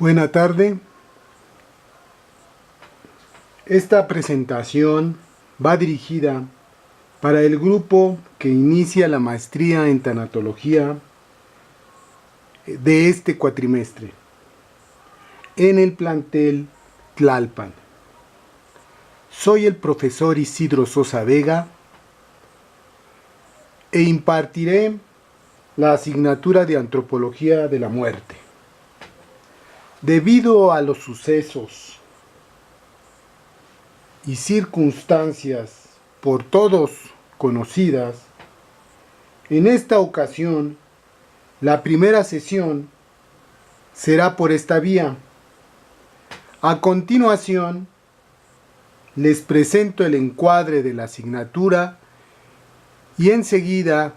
Buena tarde. Esta presentación va dirigida para el grupo que inicia la maestría en tanatología de este cuatrimestre en el plantel Tlalpan. Soy el profesor Isidro Sosa Vega e impartiré la asignatura de Antropología de la Muerte. Debido a los sucesos y circunstancias por todos conocidas, en esta ocasión la primera sesión será por esta vía. A continuación, les presento el encuadre de la asignatura y enseguida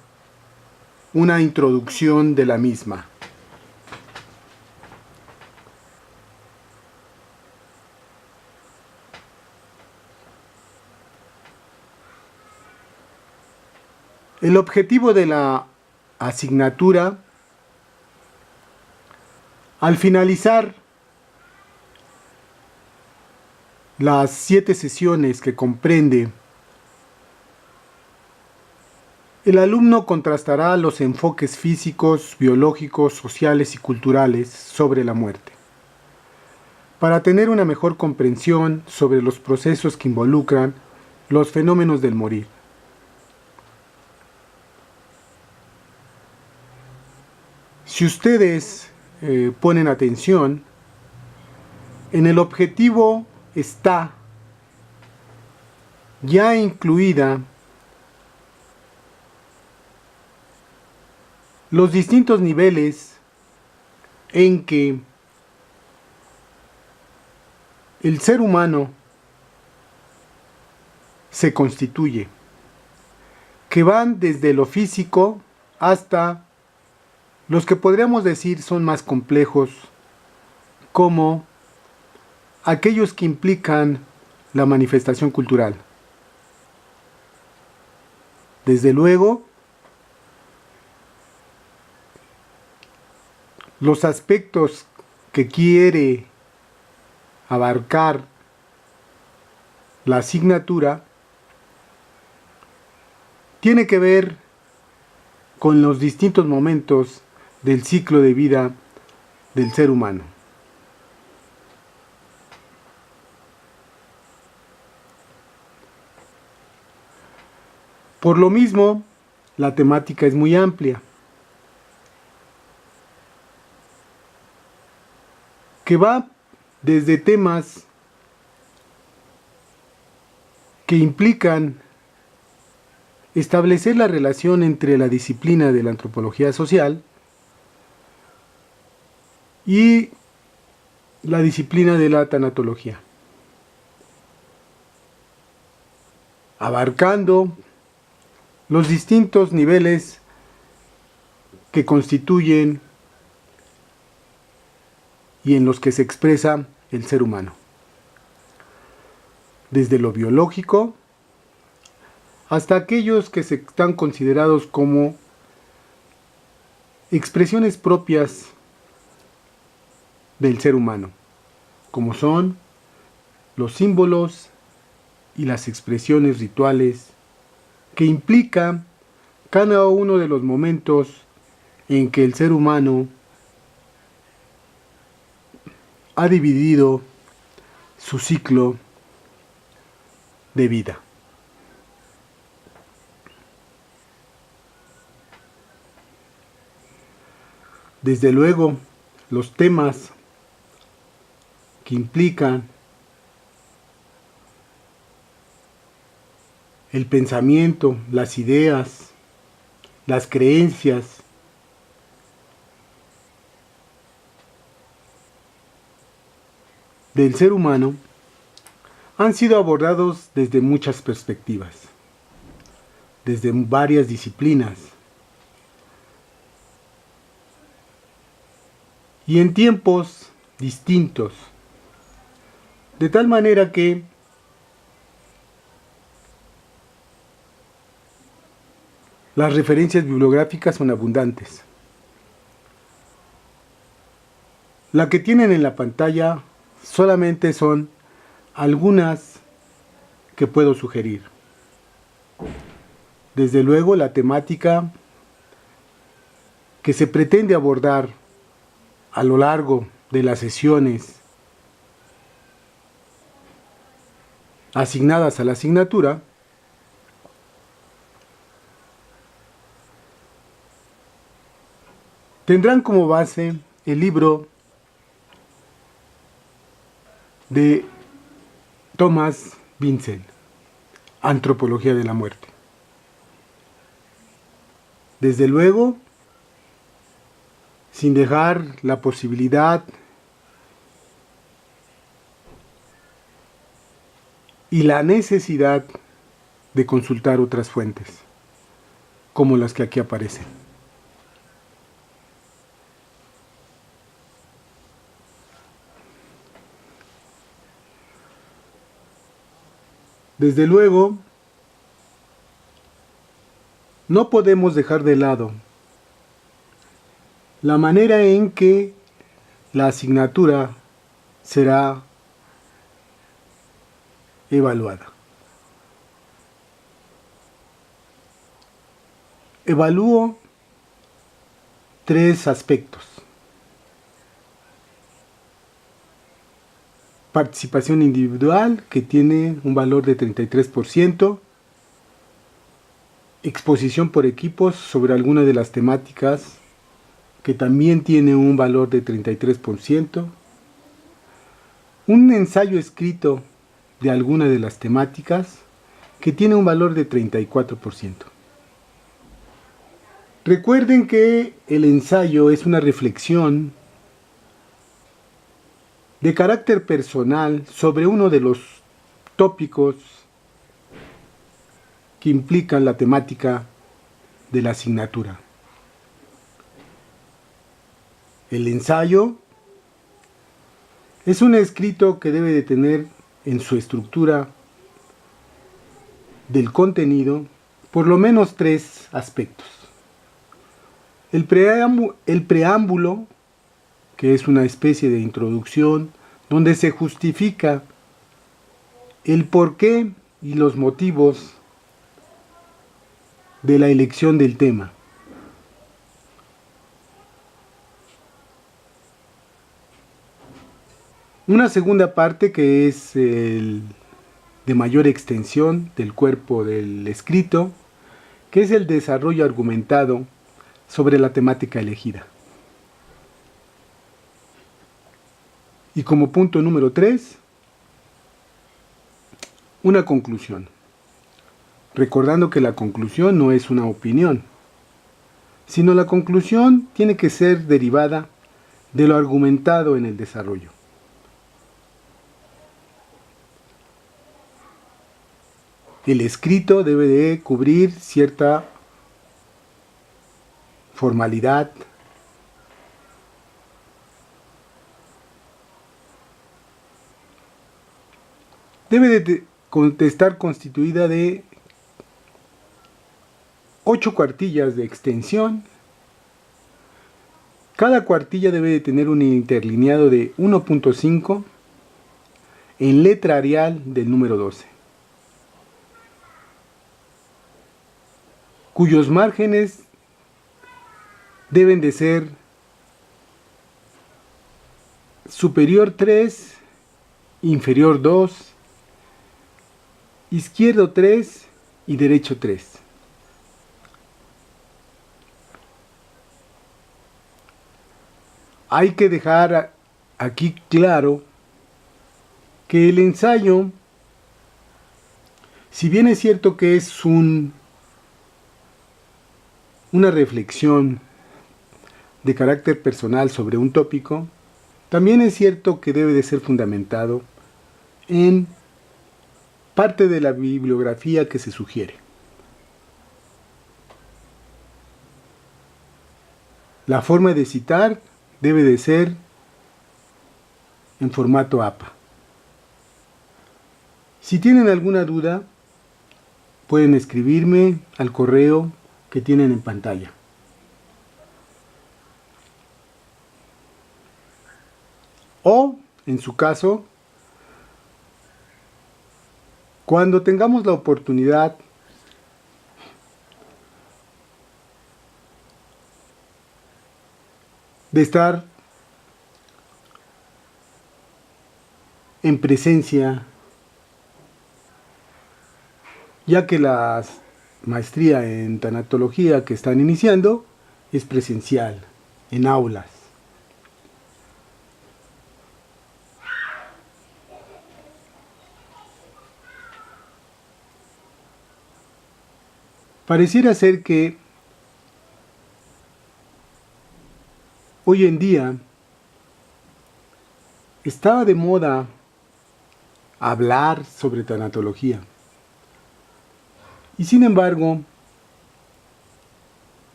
una introducción de la misma. El objetivo de la asignatura, al finalizar las 7 sesiones que comprende, el alumno contrastará los enfoques físicos, biológicos, sociales y culturales sobre la muerte, para tener una mejor comprensión sobre los procesos que involucran los fenómenos del morir. Si ustedes ponen atención, en el objetivo está ya incluida los distintos niveles en que el ser humano se constituye, que van desde lo físico hasta los que podríamos decir son más complejos, como aquellos que implican la manifestación cultural. Desde luego, los aspectos que quiere abarcar la asignatura tiene que ver con los distintos momentos del ciclo de vida del ser humano. Por lo mismo, la temática es muy amplia, que va desde temas que implican establecer la relación entre la disciplina de la antropología social y la disciplina de la tanatología, abarcando los distintos niveles que constituyen y en los que se expresa el ser humano, desde lo biológico hasta aquellos que están considerados como expresiones propias del ser humano, como son los símbolos y las expresiones rituales que implica cada uno de los momentos en que el ser humano ha dividido su ciclo de vida. Desde luego, los temas que implican el pensamiento, las ideas, las creencias, del ser humano han sido abordados desde muchas perspectivas, desde varias disciplinas y en tiempos distintos, de tal manera que las referencias bibliográficas son abundantes. La que tienen en la pantalla solamente son algunas que puedo sugerir. Desde luego, la temática que se pretende abordar a lo largo de las sesiones asignadas a la asignatura tendrán como base el libro de Thomas Vincent, Antropología de la Muerte. Desde luego, sin dejar la posibilidad y la necesidad de consultar otras fuentes, como las que aquí aparecen. Desde luego, no podemos dejar de lado la manera en que la asignatura será evaluada. Evalúo tres aspectos: participación individual, que tiene un valor de 33%, exposición por equipos sobre alguna de las temáticas, que también tiene un valor de 33%, un ensayo escrito de alguna de las temáticas, que tiene un valor de 34%. Recuerden que el ensayo es una reflexión de carácter personal sobre uno de los tópicos que implican la temática de la asignatura. El ensayo es un escrito que debe de tener en su estructura del contenido por lo menos tres aspectos. El preámbulo, que es una especie de introducción donde se justifica el porqué y los motivos de la elección del tema. Una segunda parte, que es de mayor extensión del cuerpo del escrito, que es el desarrollo argumentado sobre la temática elegida. Y como punto número 3, una conclusión. Recordando que la conclusión no es una opinión, sino la conclusión tiene que ser derivada de lo argumentado en el desarrollo. El escrito debe de cubrir cierta formalidad, debe de estar constituida de 8 cuartillas de extensión. Cada cuartilla debe de tener un interlineado de 1.5 en letra arial del número 12, cuyos márgenes deben de ser superior 3, inferior 2, izquierdo 3 y derecho 3. Hay que dejar aquí claro que el ensayo, si bien es cierto que es una reflexión de carácter personal sobre un tópico, también es cierto que debe de ser fundamentado en parte de la bibliografía que se sugiere. La forma de citar debe de ser en formato APA. Si tienen alguna duda, pueden escribirme al correo que tienen en pantalla. O, en su caso, cuando tengamos la oportunidad de estar en presencia, ya que la maestría en tanatología que están iniciando es presencial, en aulas. Pareciera ser que hoy en día está de moda hablar sobre tanatología. Y sin embargo,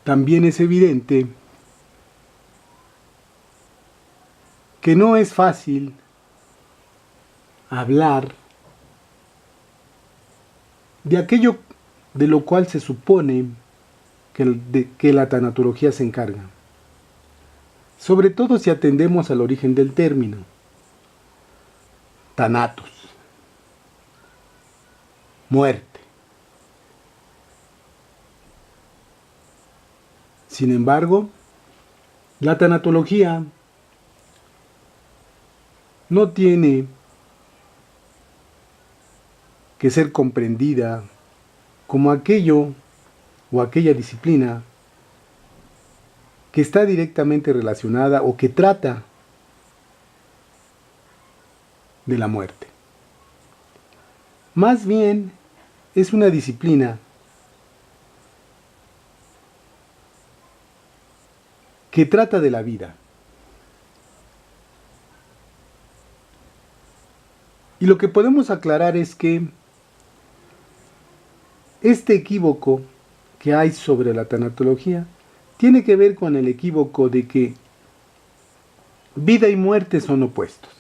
también es evidente que no es fácil hablar de aquello de lo cual se supone que la tanatología se encarga. Sobre todo si atendemos al origen del término, thanatos, muerte. Sin embargo, la tanatología no tiene que ser comprendida como aquello o aquella disciplina que está directamente relacionada o que trata de la muerte. Más bien es una disciplina que trata de la vida. Y lo que podemos aclarar es que este equívoco que hay sobre la tanatología tiene que ver con el equívoco de que vida y muerte son opuestos.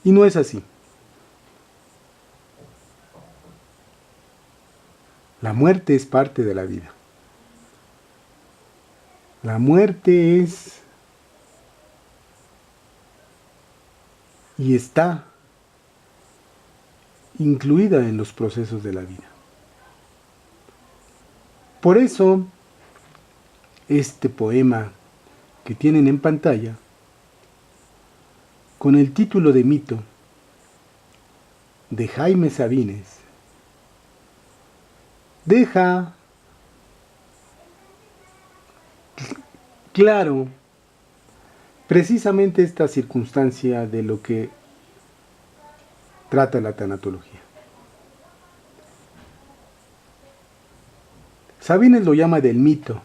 Y no es así. La muerte es parte de la vida. La muerte es y está incluida en los procesos de la vida. Por eso, este poema que tienen en pantalla, con el título de Mito, de Jaime Sabines, deja claro precisamente esta circunstancia de lo que trata la tanatología. Sabines lo llama del mito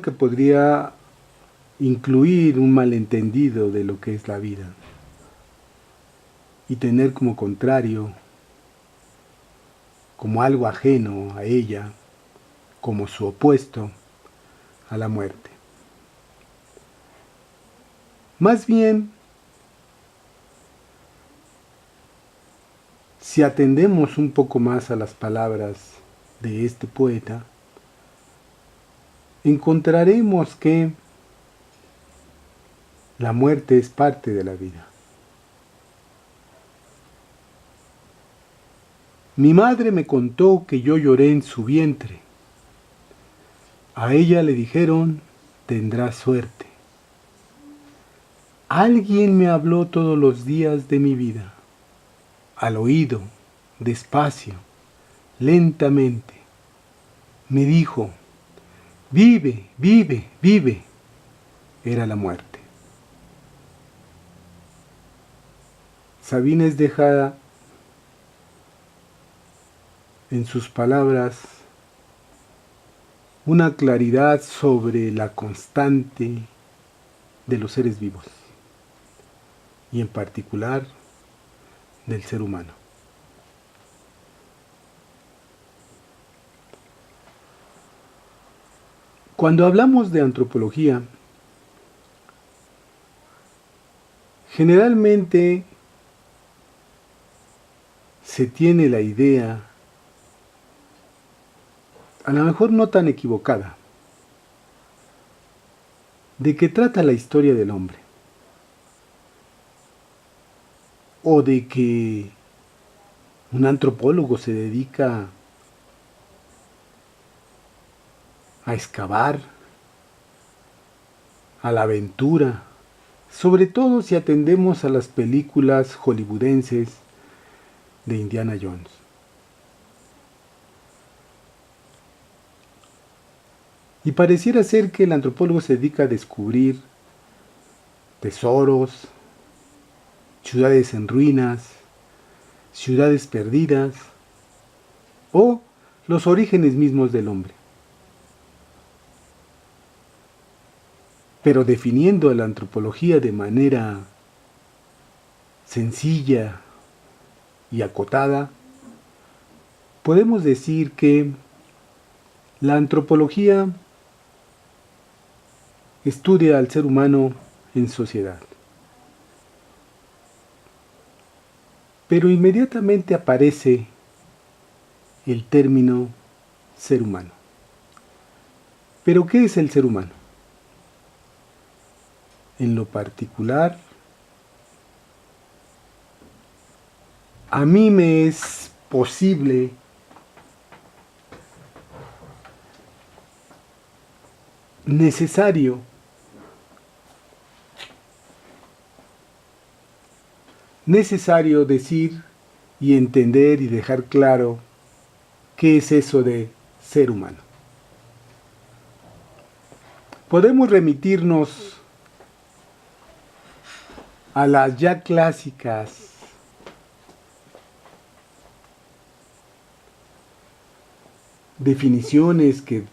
que podría incluir un malentendido de lo que es la vida y tener como contrario, como algo ajeno a ella, como su opuesto a la muerte. Más bien, si atendemos un poco más a las palabras de este poeta, encontraremos que la muerte es parte de la vida. Mi madre me contó que yo lloré en su vientre. A ella le dijeron, tendrás suerte. Alguien me habló todos los días de mi vida, al oído, despacio, lentamente. Me dijo, vive, vive, vive. Era la muerte. Sabines deja en sus palabras una claridad sobre la constante de los seres vivos y en particular del ser humano. Cuando hablamos de antropología, generalmente se tiene la idea a lo mejor no tan equivocada, de qué trata la historia del hombre, o de que un antropólogo se dedica a excavar, a la aventura, sobre todo si atendemos a las películas hollywoodenses de Indiana Jones. Y pareciera ser que el antropólogo se dedica a descubrir tesoros, ciudades en ruinas, ciudades perdidas o los orígenes mismos del hombre. Pero definiendo la antropología de manera sencilla y acotada, podemos decir que la antropología estudia al ser humano en sociedad. Pero inmediatamente aparece el término ser humano. ¿Pero qué es el ser humano? En lo particular, a mí me es posible necesario decir y entender y dejar claro qué es eso de ser humano. Podemos remitirnos a las ya clásicas definiciones que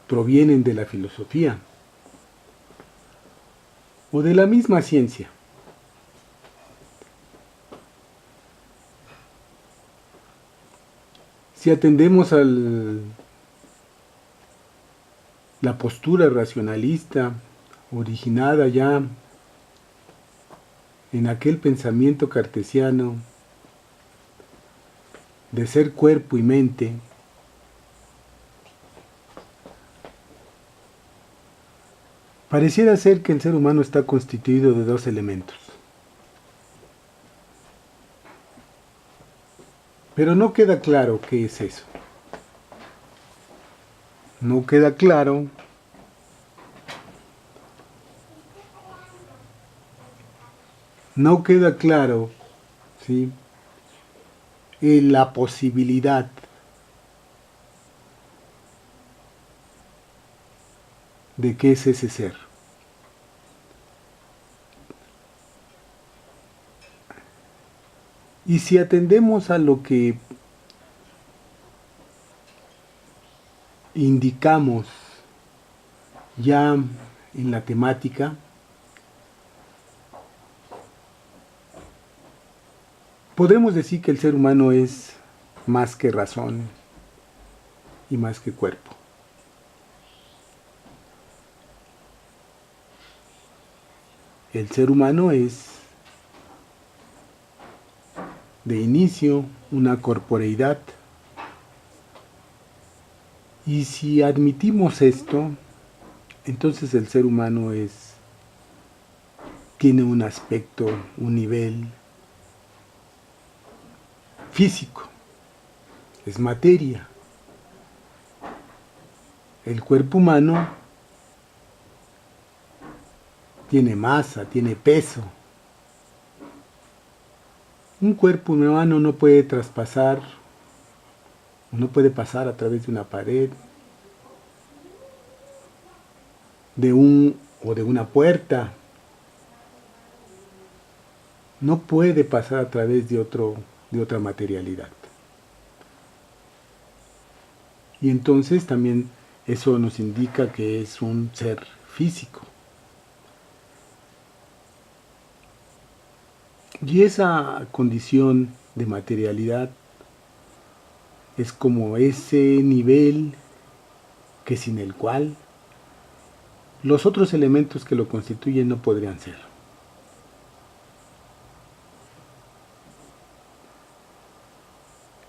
provienen de la filosofía o de la misma ciencia. Si atendemos a la postura racionalista originada ya en aquel pensamiento cartesiano de ser cuerpo y mente, pareciera ser que el ser humano está constituido de dos elementos. Pero no queda claro qué es eso. No queda claro ¿sí? La posibilidad de qué es ese ser. Y si atendemos a lo que indicamos ya en la temática, podemos decir que el ser humano es más que razón y más que cuerpo. El ser humano es, de inicio, una corporeidad. Y si admitimos esto, entonces el ser humano tiene un aspecto, un nivel físico, es materia. El cuerpo humano tiene masa, tiene peso. Un cuerpo humano no puede traspasar, no puede pasar a través de una pared, de una puerta. No puede pasar a través de otra materialidad. Y entonces también eso nos indica que es un ser físico. Y esa condición de materialidad es como ese nivel que sin el cual los otros elementos que lo constituyen no podrían ser.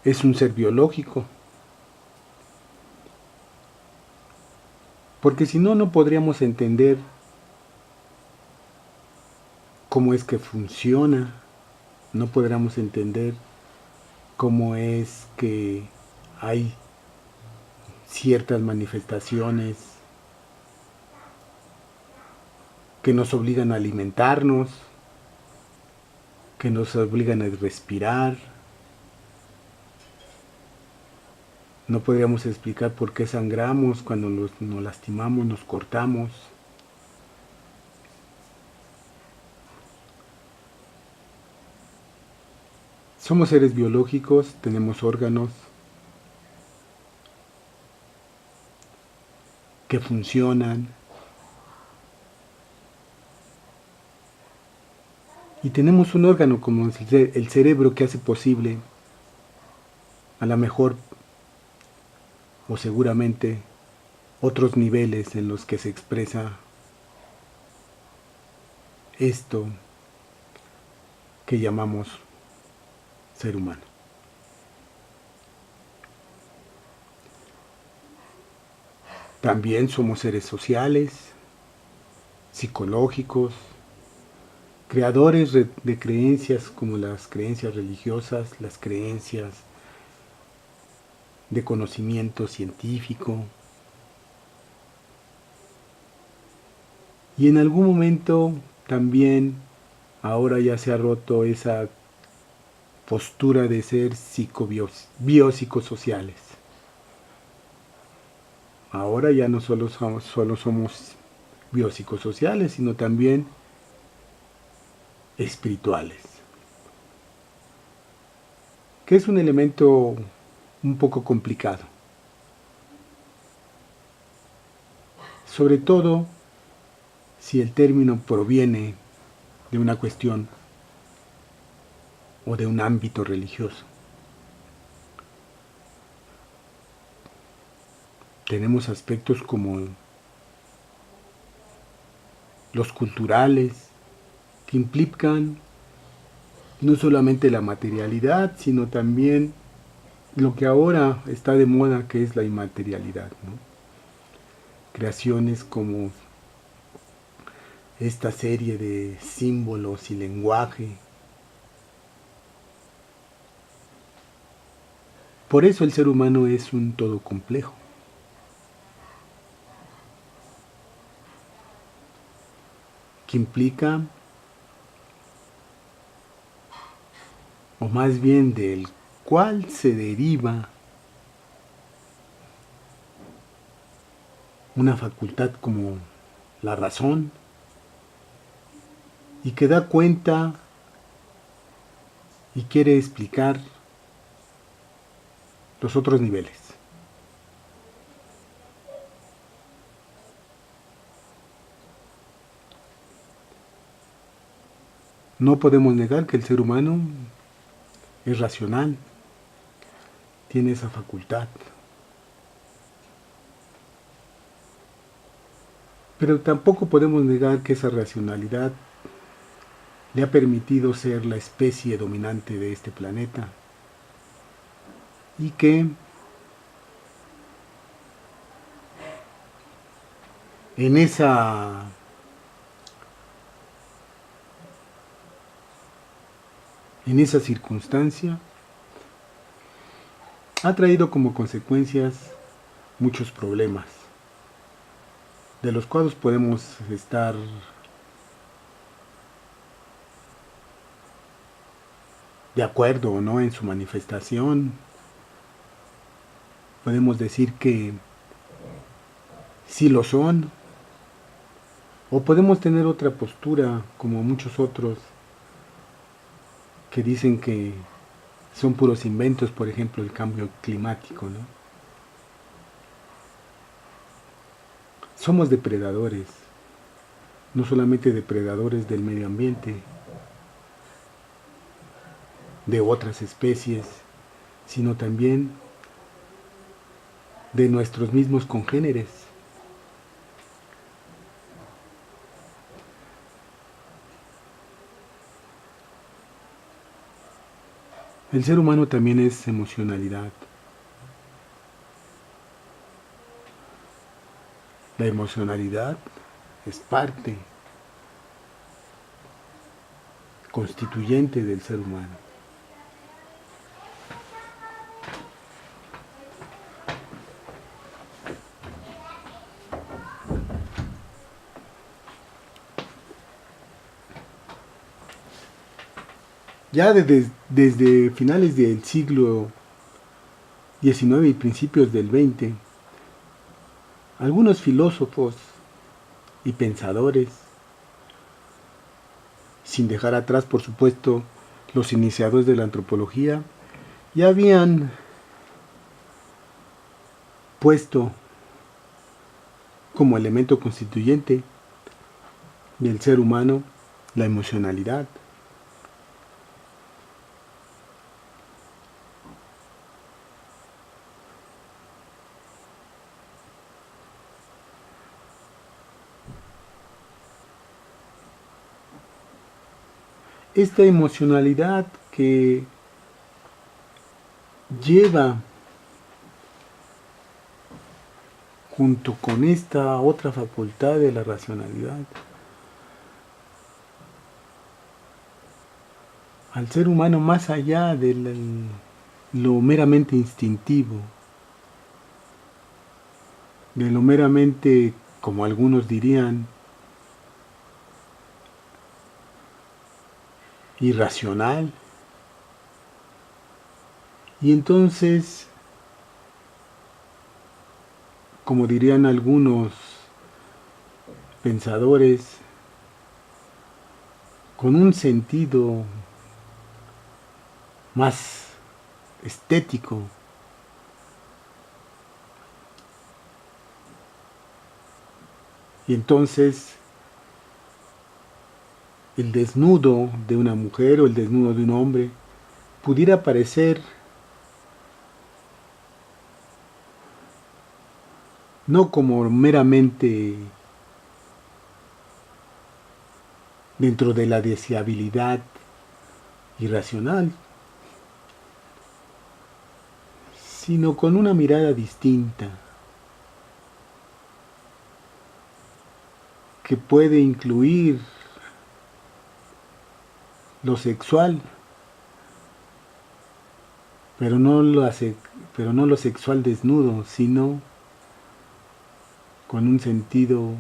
Es un ser biológico, porque si no, no podríamos entender cómo es que funciona, no podríamos entender cómo es que hay ciertas manifestaciones que nos obligan a alimentarnos, que nos obligan a respirar. No podríamos explicar por qué sangramos cuando nos lastimamos, nos cortamos. Somos seres biológicos, tenemos órganos que funcionan y tenemos un órgano como el cerebro que hace posible, a lo mejor o seguramente, otros niveles en los que se expresa esto que llamamos ser humano. También somos seres sociales, psicológicos, creadores de creencias como las creencias religiosas, las creencias de conocimiento científico. Y en algún momento también ahora ya se ha roto esa postura de ser biopsicosociales. Ahora ya no solo somos biopsicosociales, sino también espirituales, que es un elemento un poco complicado. Sobre todo si el término proviene de una cuestión o de un ámbito religioso. Tenemos aspectos como los culturales, que implican no solamente la materialidad, sino también lo que ahora está de moda, que es la inmaterialidad, ¿no? Creaciones como esta serie de símbolos y lenguaje. Por eso el ser humano es un todo complejo. Que implica, o más bien del cual se deriva una facultad como la razón, y que da cuenta y quiere explicar los otros niveles. No podemos negar que el ser humano es racional, tiene esa facultad. Pero tampoco podemos negar que esa racionalidad le ha permitido ser la especie dominante de este planeta y que en esa circunstancia ha traído como consecuencias muchos problemas, de los cuales podemos estar de acuerdo o no en su manifestación. Podemos decir que sí lo son, o podemos tener otra postura, como muchos otros que dicen que son puros inventos, por ejemplo, el cambio climático, ¿no? Somos depredadores, no solamente depredadores del medio ambiente, de otras especies, sino también de nuestros mismos congéneres. El ser humano también es emocionalidad. La emocionalidad es parte constituyente del ser humano. Ya desde finales del siglo XIX y principios del XX, algunos filósofos y pensadores, sin dejar atrás, por supuesto, los iniciadores de la antropología, ya habían puesto como elemento constituyente del ser humano la emocionalidad. Esta emocionalidad que lleva junto con esta otra facultad de la racionalidad al ser humano más allá de lo meramente instintivo, de lo meramente, como algunos dirían, irracional. Y entonces, como dirían algunos pensadores, con un sentido más estético, y entonces el desnudo de una mujer o el desnudo de un hombre pudiera parecer no como meramente dentro de la deseabilidad irracional, sino con una mirada distinta, que puede incluir lo sexual, pero no lo sexual desnudo, sino con un sentido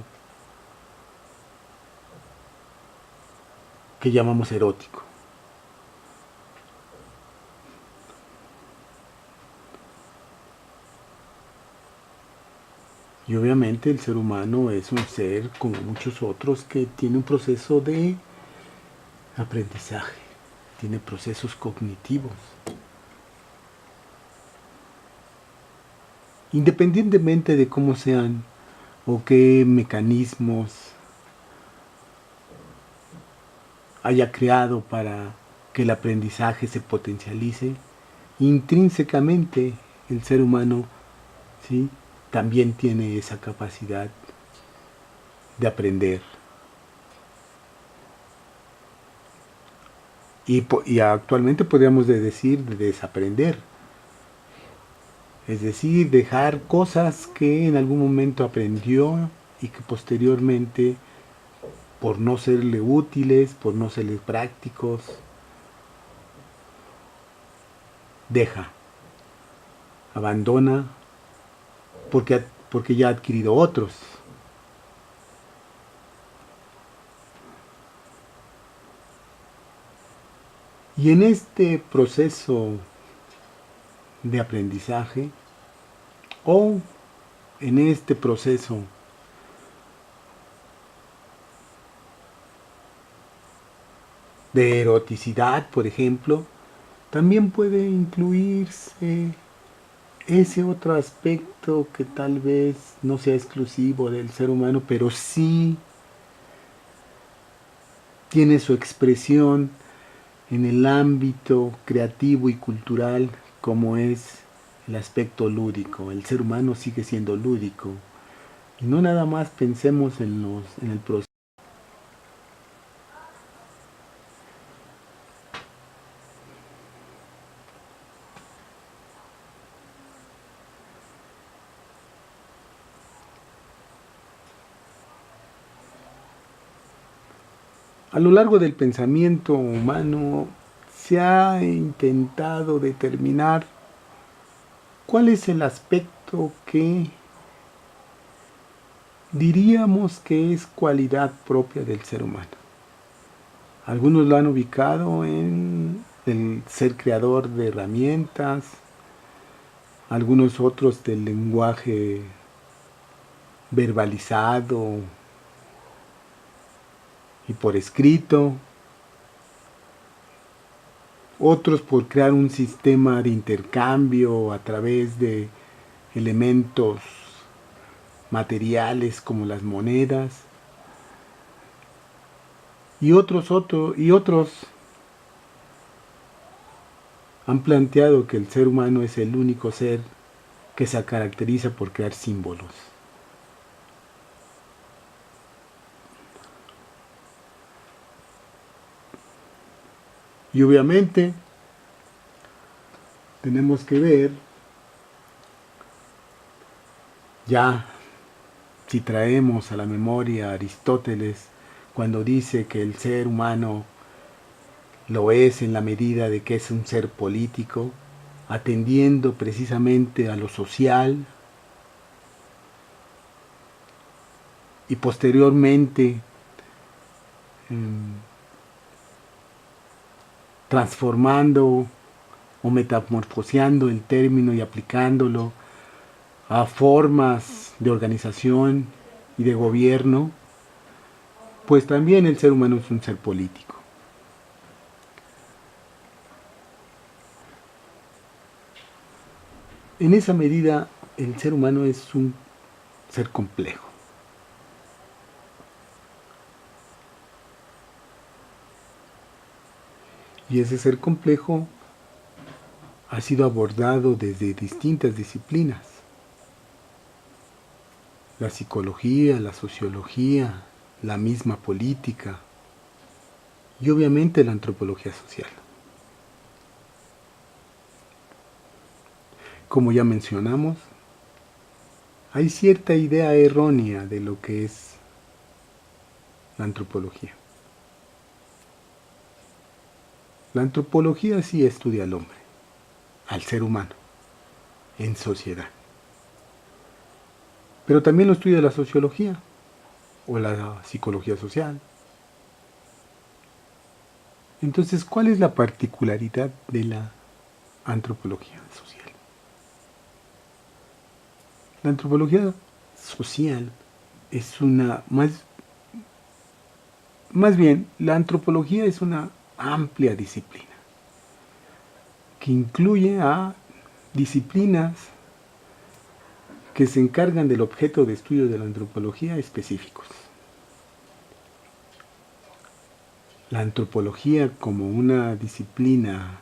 que llamamos erótico. Y obviamente el ser humano es un ser como muchos otros que tiene un proceso de aprendizaje, tiene procesos cognitivos. Independientemente de cómo sean o qué mecanismos haya creado para que el aprendizaje se potencialice, intrínsecamente el ser humano, ¿sí?, también tiene esa capacidad de aprender. Y actualmente podríamos decir de desaprender. Es decir, dejar cosas que en algún momento aprendió y que posteriormente, por no serle útiles, por no serle prácticos, deja, abandona, porque ya ha adquirido otros. Y en este proceso de aprendizaje, o en este proceso de eroticidad, por ejemplo, también puede incluirse ese otro aspecto que tal vez no sea exclusivo del ser humano, pero sí tiene su expresión en el ámbito creativo y cultural, como es el aspecto lúdico. El ser humano sigue siendo lúdico. Y no nada más pensemos en el proceso. A lo largo del pensamiento humano se ha intentado determinar cuál es el aspecto que diríamos que es cualidad propia del ser humano. Algunos lo han ubicado en el ser creador de herramientas, algunos otros del lenguaje verbalizado y por escrito, otros por crear un sistema de intercambio a través de elementos materiales como las monedas, y otros han planteado que el ser humano es el único ser que se caracteriza por crear símbolos. Y obviamente tenemos que ver, ya si traemos a la memoria a Aristóteles, cuando dice que el ser humano lo es en la medida de que es un ser político, atendiendo precisamente a lo social, y posteriormente transformando o metamorfoseando el término y aplicándolo a formas de organización y de gobierno, pues también el ser humano es un ser político. En esa medida, el ser humano es un ser complejo. Y ese ser complejo ha sido abordado desde distintas disciplinas. La psicología, la sociología, la misma política y obviamente la antropología social. Como ya mencionamos, hay cierta idea errónea de lo que es la antropología. La antropología sí estudia al hombre, al ser humano, en sociedad. Pero también lo estudia la sociología o la psicología social. Entonces, ¿cuál es la particularidad de la antropología social? La antropología social es más bien, la antropología es una amplia disciplina que incluye a disciplinas que se encargan del objeto de estudio de la antropología específicos. La antropología como una disciplina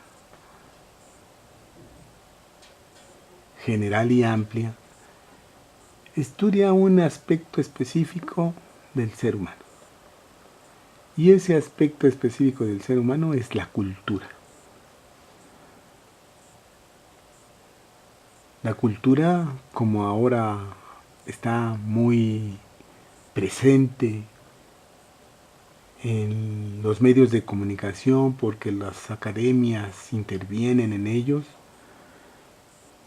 general y amplia estudia un aspecto específico del ser humano. Y ese aspecto específico del ser humano es la cultura. La cultura, como ahora está muy presente en los medios de comunicación porque las academias intervienen en ellos,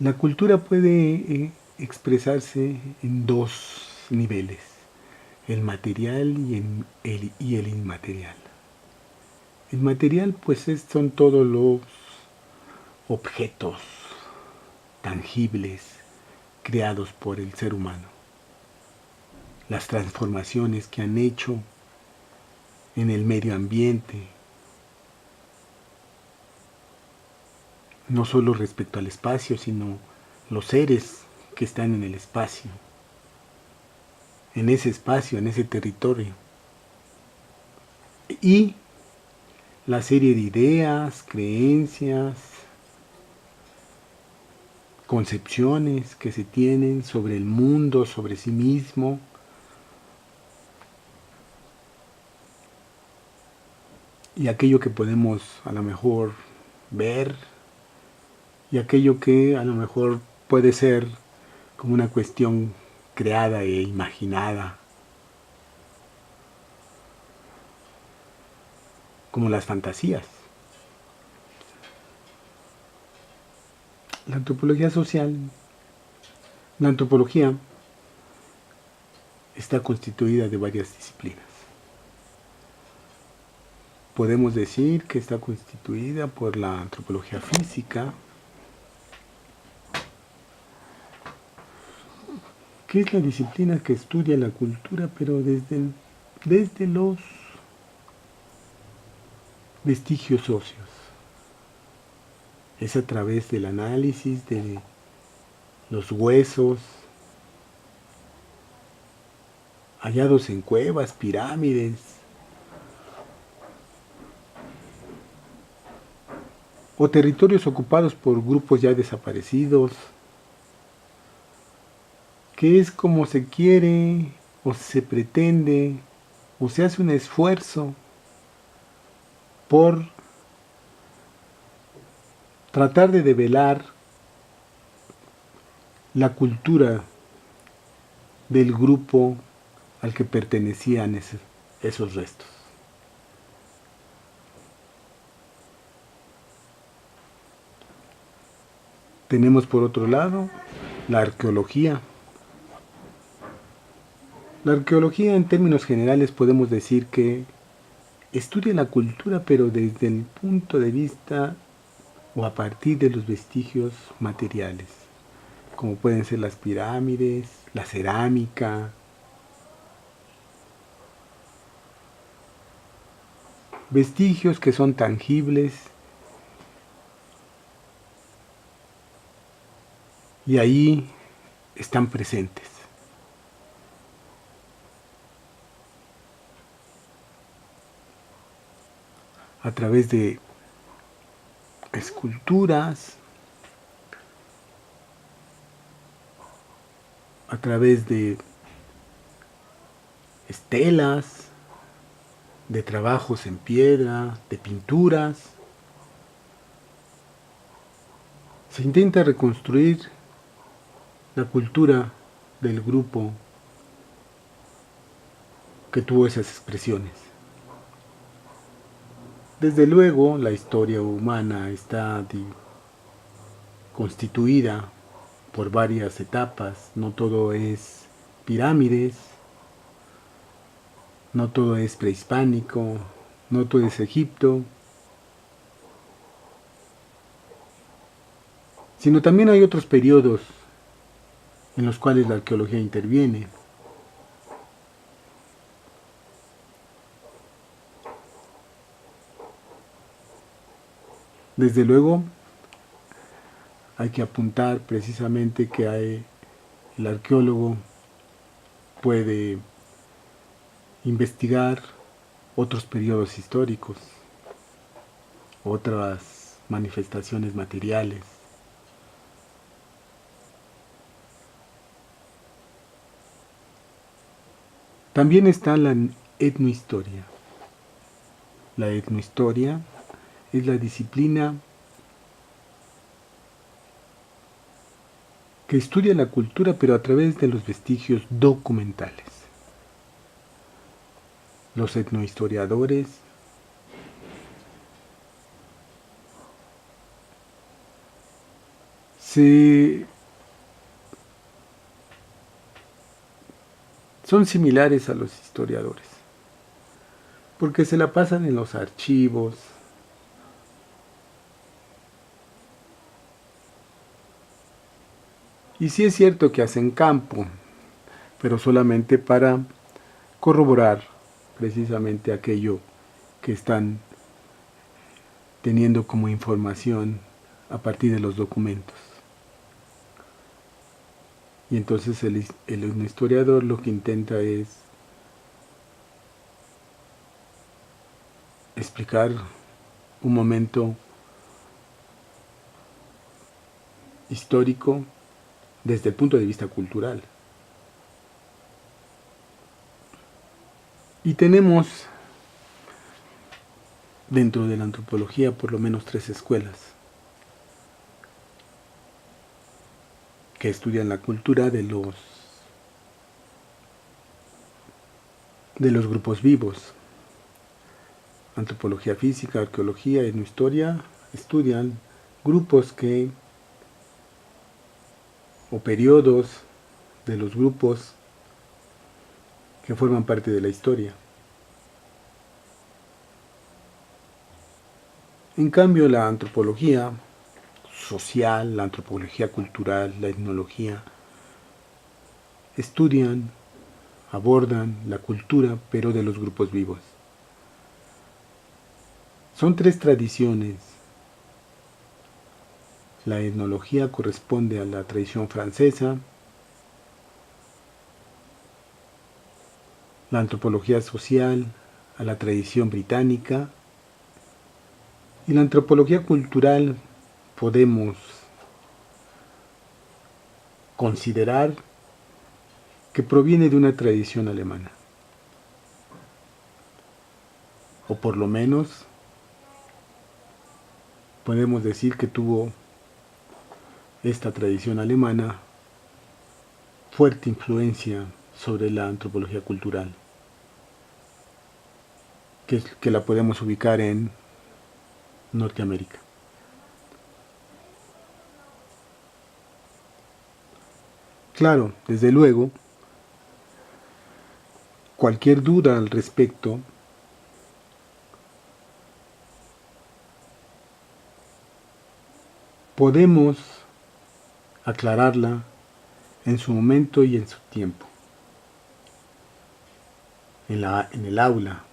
la cultura puede expresarse en dos niveles, el material y el inmaterial. El material pues son todos los objetos tangibles creados por el ser humano, las transformaciones que han hecho en el medio ambiente, no solo respecto al espacio, sino los seres que están en el espacio, en ese espacio, en ese territorio. Y la serie de ideas, creencias, concepciones que se tienen sobre el mundo, sobre sí mismo, y aquello que podemos a lo mejor ver, y aquello que a lo mejor puede ser como una cuestión creada e imaginada. como las fantasías. La antropología social, la antropología está constituida de varias disciplinas. Podemos decir que está constituida por la antropología física, que es la disciplina que estudia la cultura, pero desde los vestigios óseos. Es a través del análisis de los huesos hallados en cuevas, pirámides, o territorios ocupados por grupos ya desaparecidos, que es como se quiere o se pretende o se hace un esfuerzo por tratar de develar la cultura del grupo al que pertenecían esos restos. Tenemos por otro lado la arqueología. La arqueología, en términos generales, podemos decir que estudia la cultura, pero desde el punto de vista o a partir de los vestigios materiales, como pueden ser las pirámides, la cerámica, vestigios que son tangibles y ahí están presentes. A través de esculturas, a través de estelas, de trabajos en piedra, de pinturas. Se intenta reconstruir la cultura del grupo que tuvo esas expresiones. Desde luego, la historia humana está constituida por varias etapas. No todo es pirámides, no todo es prehispánico, no todo es Egipto, sino también hay otros periodos en los cuales la arqueología interviene. Desde luego, hay que apuntar precisamente que el arqueólogo puede investigar otros periodos históricos, otras manifestaciones materiales. También está la etnohistoria. La etnohistoria es la disciplina que estudia la cultura, pero a través de los vestigios documentales. Los etnohistoriadores son similares a los historiadores, porque se la pasan en los archivos, y sí es cierto que hacen campo, pero solamente para corroborar precisamente aquello que están teniendo como información a partir de los documentos. Y entonces el historiador lo que intenta es explicar un momento histórico desde el punto de vista cultural. Y tenemos dentro de la antropología por lo menos 3 escuelas que estudian la cultura de los grupos vivos. antropología física, arqueología, etnohistoria, estudian grupos o periodos de los grupos que forman parte de la historia. En cambio, la antropología social, la antropología cultural, la etnología, estudian, abordan la cultura, pero de los grupos vivos. Son tres tradiciones. La etnología corresponde a la tradición francesa, la antropología social a la tradición británica y la antropología cultural podemos considerar que proviene de una tradición alemana, o por lo menos podemos decir que tuvo esta tradición alemana fuerte influencia sobre la antropología cultural, que la podemos ubicar en Norteamérica. Claro, desde luego, cualquier duda al respecto podemos aclararla en su momento y en su tiempo, en el aula.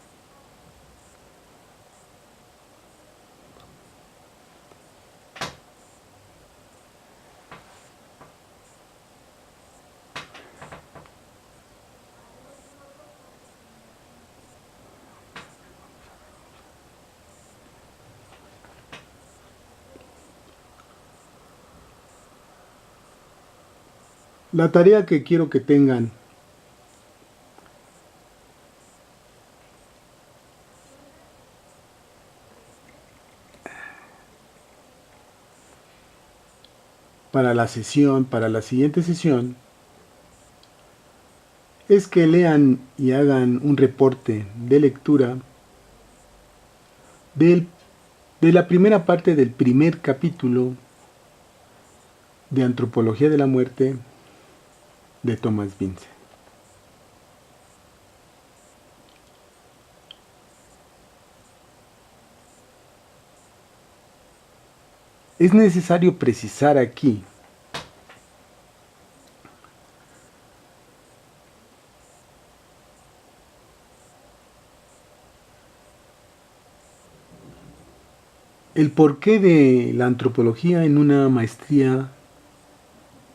La tarea que quiero que tengan para la siguiente sesión, es que lean y hagan un reporte de lectura de la primera parte del primer capítulo de Antropología de la Muerte de Thomas Vince. Es necesario precisar aquí el porqué de la antropología en una maestría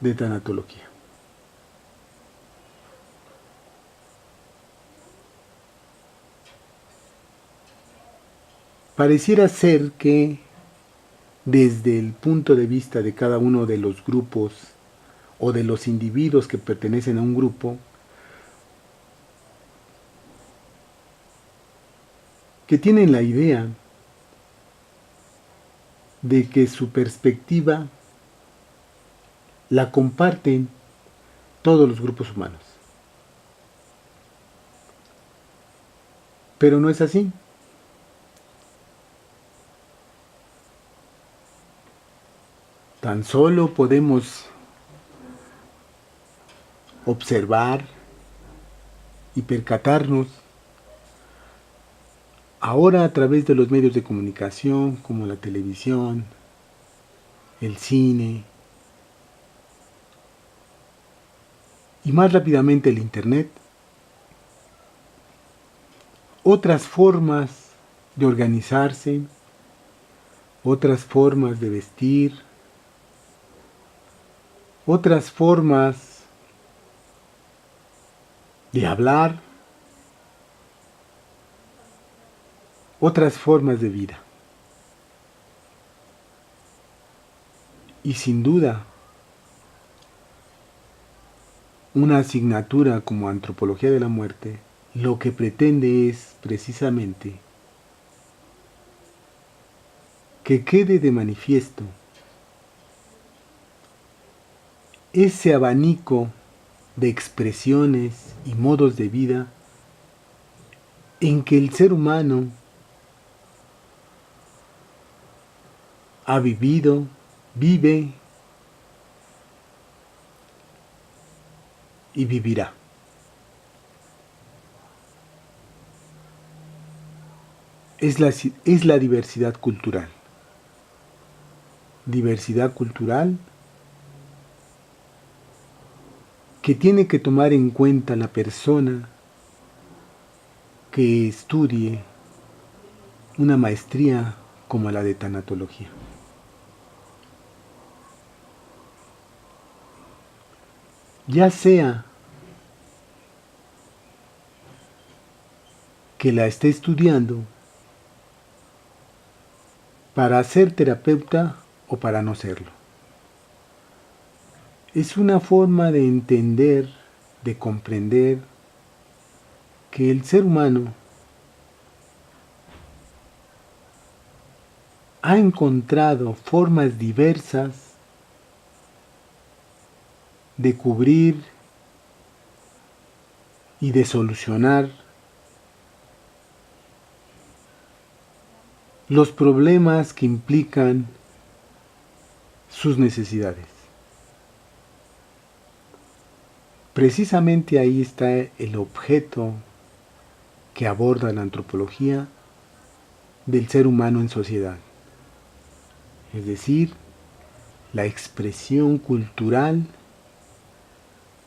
de tanatología. Pareciera ser que desde el punto de vista de cada uno de los grupos o de los individuos que pertenecen a un grupo, que tienen la idea de que su perspectiva la comparten todos los grupos humanos. Pero no es así. Tan solo podemos observar y percatarnos ahora a través de los medios de comunicación como la televisión, el cine y más rápidamente el internet, otras formas de organizarse, otras formas de vestir, otras formas de hablar, otras formas de vida. Y sin duda, una asignatura como Antropología de la Muerte lo que pretende es precisamente que quede de manifiesto ese abanico de expresiones y modos de vida en que el ser humano ha vivido, vive y vivirá. Es la diversidad cultural. Diversidad cultural que tiene que tomar en cuenta la persona que estudie una maestría como la de tanatología. Ya sea que la esté estudiando para ser terapeuta o para no serlo. Es una forma de entender, de comprender que el ser humano ha encontrado formas diversas de cubrir y de solucionar los problemas que implican sus necesidades. Precisamente ahí está el objeto que aborda la antropología del ser humano en sociedad, es decir, la expresión cultural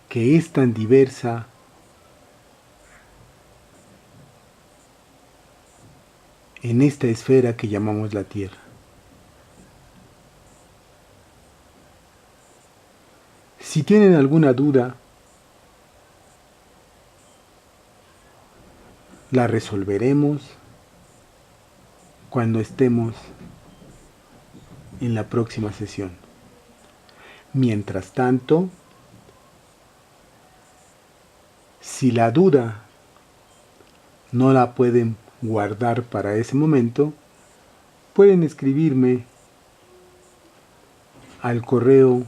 que es tan diversa en esta esfera que llamamos la Tierra. Si tienen alguna duda, la resolveremos cuando estemos en la próxima sesión. Mientras tanto, si la duda no la pueden guardar para ese momento, pueden escribirme al correo